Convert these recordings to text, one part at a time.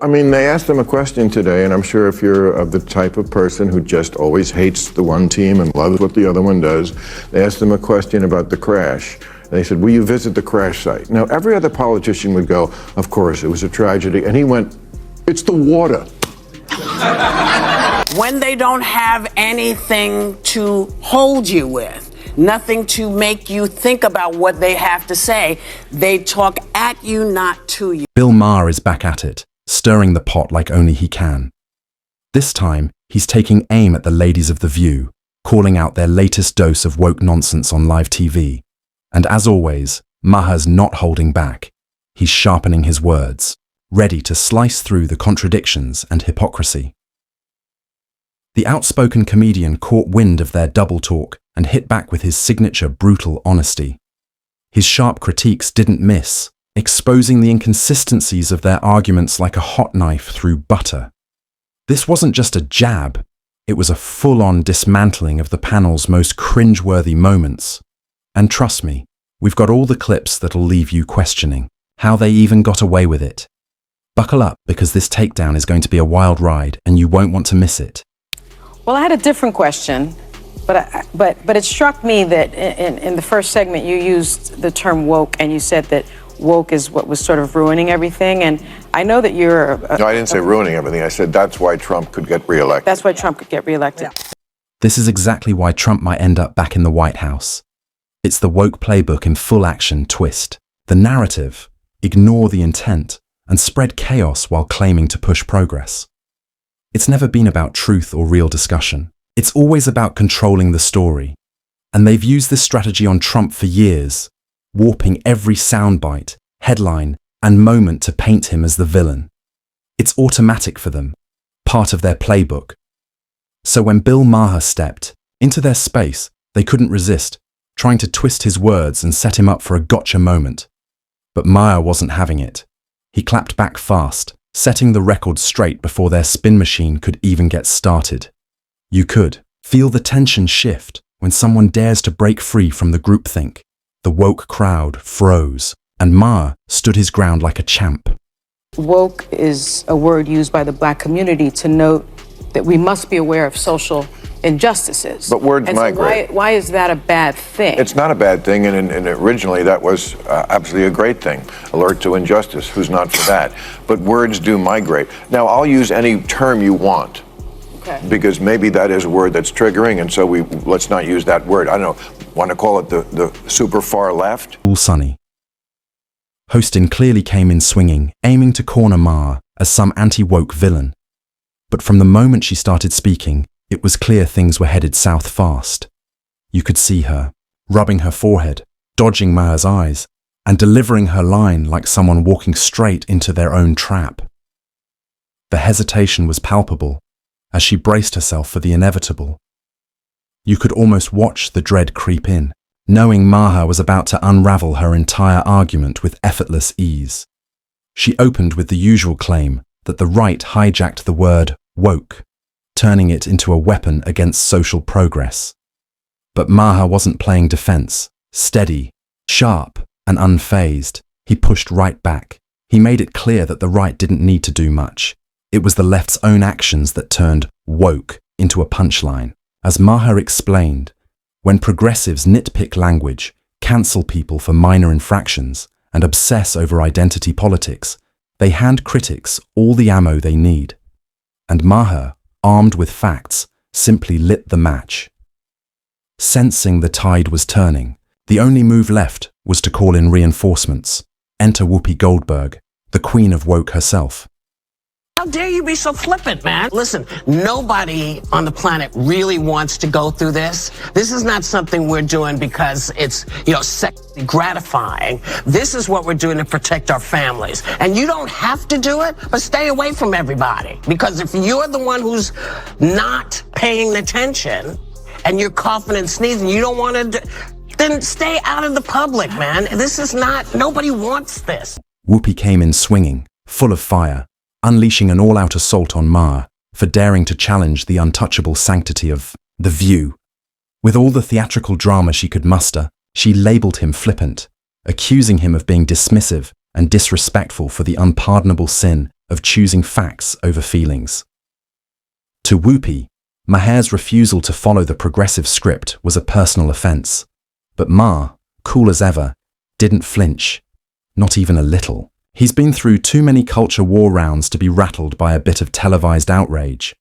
I mean, they asked them a question today, and I'm sure if you're of the type of person who just always hates the one team and loves what the other one does, they asked them a question about the crash. They said, will you visit the crash site? Now, every other politician would go, of course, it was a tragedy. And he went, it's the water. When they don't have anything to hold you with, nothing to make you think about what they have to say, they talk at you, not to you. Bill Maher is back at it, stirring the pot like only he can. This time, he's taking aim at the ladies of The View, calling out their latest dose of woke nonsense on live TV. And as always, Maher's not holding back. He's sharpening his words, ready to slice through the contradictions and hypocrisy. The outspoken comedian caught wind of their double talk and hit back with his signature brutal honesty. His sharp critiques didn't miss, exposing the inconsistencies of their arguments like a hot knife through butter. This wasn't just a jab, it was a full-on dismantling of the panel's most cringe-worthy moments. And trust me, we've got all the clips that'll leave you questioning how they even got away with it. Buckle up, because this takedown is going to be a wild ride and you won't want to miss it. Well, I had a different question, but it struck me that in the first segment you used the term woke, and you said that woke is what was sort of ruining everything. And I know that you're... No, I didn't say ruining everything. I said that's why Trump could get reelected. That's why Trump could get reelected. Yeah. This is exactly why Trump might end up back in the White House. It's the woke playbook in full action twist. The narrative, ignore the intent, and spread chaos while claiming to push progress. It's never been about truth or real discussion. It's always about controlling the story. And they've used this strategy on Trump for years, warping every soundbite, headline, and moment to paint him as the villain. It's automatic for them, part of their playbook. So when Bill Maher stepped into their space, they couldn't resist, trying to twist his words and set him up for a gotcha moment. But Maher wasn't having it. He clapped back fast, setting the record straight before their spin machine could even get started. You could feel the tension shift when someone dares to break free from the groupthink. The woke crowd froze, and Maher stood his ground like a champ. Woke is a word used by the Black community to note that we must be aware of social injustices. But words migrate. Why is that a bad thing? It's not a bad thing, and originally that was absolutely a great thing. Alert to injustice, who's not for that? But words do migrate. Now, I'll use any term you want. Okay. Because maybe that is a word that's triggering, and so let's not use that word. I don't know, want to call it the super far left? All sunny. Hostin clearly came in swinging, aiming to corner Maher as some anti-woke villain. But from the moment she started speaking, it was clear things were headed south fast. You could see her, rubbing her forehead, dodging Maher's eyes, and delivering her line like someone walking straight into their own trap. The hesitation was palpable as she braced herself for the inevitable. You could almost watch the dread creep in, knowing Maher was about to unravel her entire argument with effortless ease. She opened with the usual claim that the right hijacked the word woke, turning it into a weapon against social progress. But Maher wasn't playing defense. Steady, sharp, and unfazed, he pushed right back. He made it clear that the right didn't need to do much. It was the left's own actions that turned woke into a punchline. As Maher explained, when progressives nitpick language, cancel people for minor infractions, and obsess over identity politics, they hand critics all the ammo they need. And Maher, armed with facts, simply lit the match. Sensing the tide was turning, the only move left was to call in reinforcements. Enter Whoopi Goldberg, the queen of woke herself. How dare you be so flippant, man? Listen, nobody on the planet really wants to go through this. This is not something we're doing because it's, sexually gratifying. This is what we're doing to protect our families. And you don't have to do it, but stay away from everybody. Because if you're the one who's not paying attention and you're coughing and sneezing, you don't want to, then stay out of the public, man. This is not, nobody wants this. Whoopi came in swinging, full of fire, unleashing an all-out assault on Maher for daring to challenge the untouchable sanctity of The View. With all the theatrical drama she could muster, she labeled him flippant, accusing him of being dismissive and disrespectful for the unpardonable sin of choosing facts over feelings. To Whoopi, Maher's refusal to follow the progressive script was a personal offense. But Maher, cool as ever, didn't flinch. Not even a little. He's been through too many culture war rounds to be rattled by a bit of televised outrage.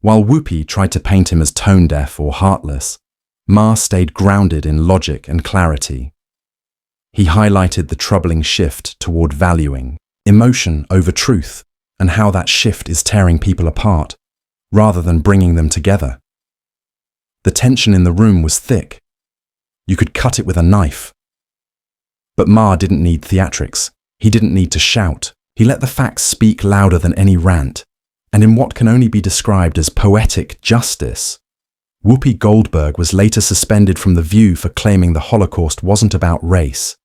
While Whoopi tried to paint him as tone-deaf or heartless, Maher stayed grounded in logic and clarity. He highlighted the troubling shift toward valuing emotion over truth and how that shift is tearing people apart, rather than bringing them together. The tension in the room was thick. You could cut it with a knife. But Maher didn't need theatrics. He didn't need to shout. He let the facts speak louder than any rant. And in what can only be described as poetic justice, Whoopi Goldberg was later suspended from The View for claiming the Holocaust wasn't about race.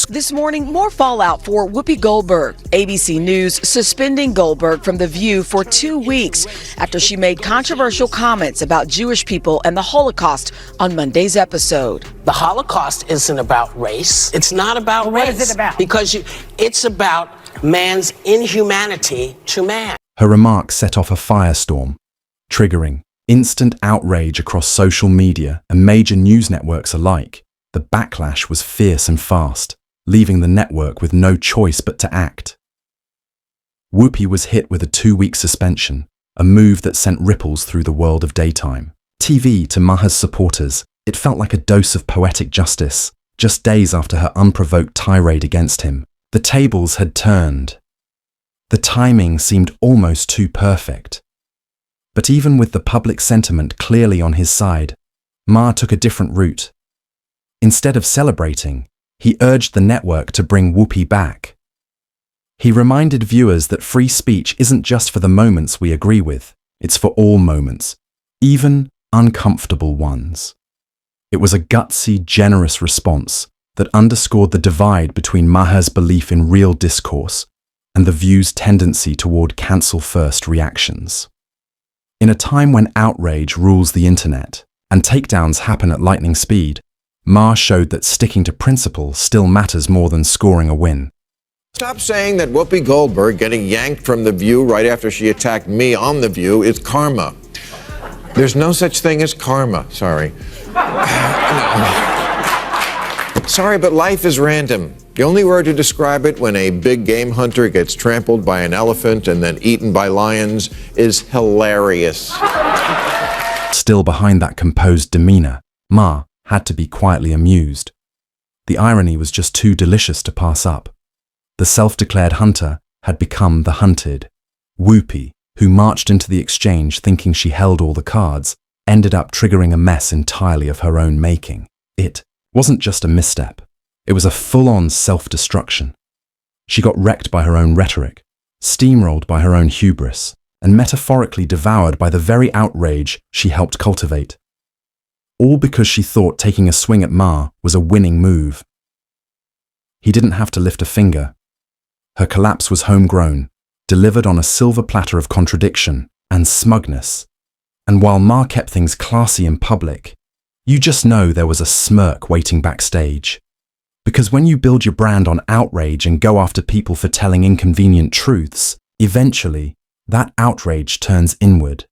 This morning, more fallout for Whoopi Goldberg. ABC News suspending Goldberg from The View for 2 weeks after she made controversial comments about Jewish people and the Holocaust on Monday's episode. The Holocaust isn't about race. It's not about race. What is it about? Because it's about man's inhumanity to man. Her remarks set off a firestorm, triggering instant outrage across social media and major news networks alike. The backlash was fierce and fast, leaving the network with no choice but to act. Whoopi was hit with a 2-week suspension, a move that sent ripples through the world of daytime TV. To Maher's supporters, it felt like a dose of poetic justice. Just days after her unprovoked tirade against him, the tables had turned. The timing seemed almost too perfect. But even with the public sentiment clearly on his side, Maher took a different route. Instead of celebrating, he urged the network to bring Whoopi back. He reminded viewers that free speech isn't just for the moments we agree with, it's for all moments, even uncomfortable ones. It was a gutsy, generous response that underscored the divide between Maher's belief in real discourse and The View's tendency toward cancel-first reactions. In a time when outrage rules the internet and takedowns happen at lightning speed, Maher showed that sticking to principle still matters more than scoring a win. Stop saying that Whoopi Goldberg getting yanked from The View right after she attacked me on The View is karma. There's no such thing as karma, sorry. Sorry, but life is random. The only word to describe it when a big game hunter gets trampled by an elephant and then eaten by lions is hilarious. Still behind that composed demeanor, Maher had to be quietly amused. The irony was just too delicious to pass up. The self-declared hunter had become the hunted. Whoopi, who marched into the exchange thinking she held all the cards, ended up triggering a mess entirely of her own making. It wasn't just a misstep. It was a full-on self-destruction. She got wrecked by her own rhetoric, steamrolled by her own hubris, and metaphorically devoured by the very outrage she helped cultivate. All because she thought taking a swing at Maher was a winning move. He didn't have to lift a finger. Her collapse was homegrown, delivered on a silver platter of contradiction and smugness. And while Maher kept things classy in public, you just know there was a smirk waiting backstage. Because when you build your brand on outrage and go after people for telling inconvenient truths, eventually, that outrage turns inward.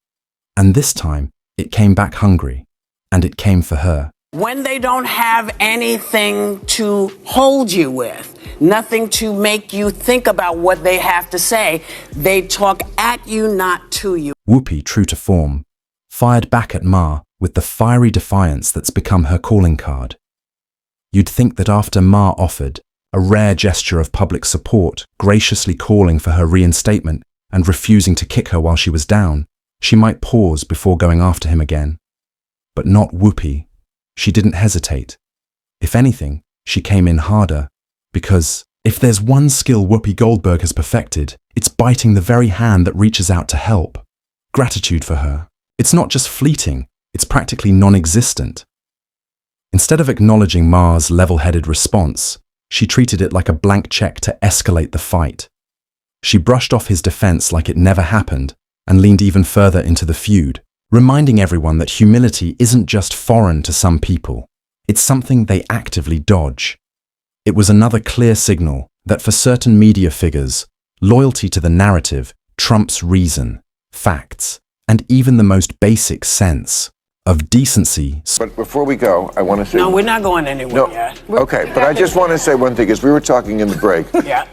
And this time, it came back hungry. And it came for her. When they don't have anything to hold you with, nothing to make you think about what they have to say, they talk at you, not to you. Whoopi, true to form, fired back at Maher with the fiery defiance that's become her calling card. You'd think that after Maher offered a rare gesture of public support, graciously calling for her reinstatement and refusing to kick her while she was down, she might pause before going after him again. But not Whoopi. She didn't hesitate. If anything, she came in harder, because if there's one skill Whoopi Goldberg has perfected, it's biting the very hand that reaches out to help. Gratitude for her. It's not just fleeting, it's practically non-existent. Instead of acknowledging Maher's level-headed response, she treated it like a blank check to escalate the fight. She brushed off his defense like it never happened and leaned even further into the feud, reminding everyone that humility isn't just foreign to some people. It's something they actively dodge. It was another clear signal that for certain media figures, Loyalty to the narrative trumps reason, facts, and even the most basic sense of decency. But before we go, I want to say... No, we're not going anywhere yet. Okay, but I just want to say one thing, as we were talking in the break. Yeah.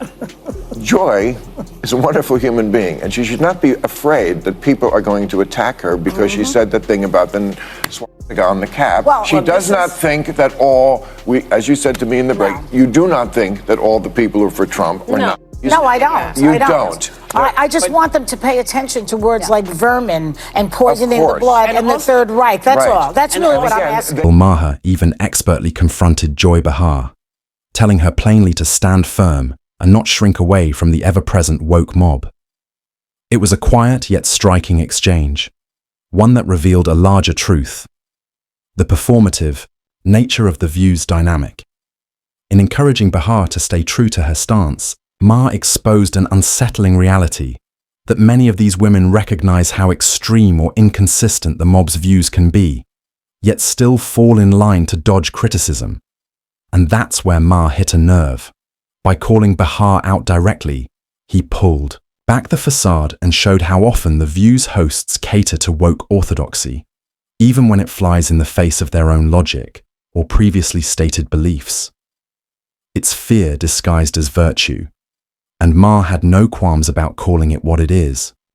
Joy is a wonderful human being, and she should not be afraid that people are going to attack her because she said that thing about the swastika on the cap. Well, she does not think that as you said to me in the break, you do not think that all the people who are for Trump are not. No, I don't. You I don't. I just want them to pay attention to words like vermin and poisoning the course. blood and the also- Third Reich. That's Right. all. That's really what I'm again, asking. Maher even expertly confronted Joy Behar, telling her plainly to stand firm and not shrink away from the ever-present woke mob. It was a quiet yet striking exchange, one that revealed a larger truth: the performative nature of the View's dynamic. In encouraging Behar to stay true to her stance, Maher exposed an unsettling reality that many of these women recognize how extreme or inconsistent the mob's views can be, yet still fall in line to dodge criticism. And that's where Maher hit a nerve. By calling Behar out directly, he pulled back the facade and showed how often the View's hosts cater to woke orthodoxy, even when it flies in the face of their own logic or previously stated beliefs. It's fear disguised as virtue, and Maher had no qualms about calling it what it is: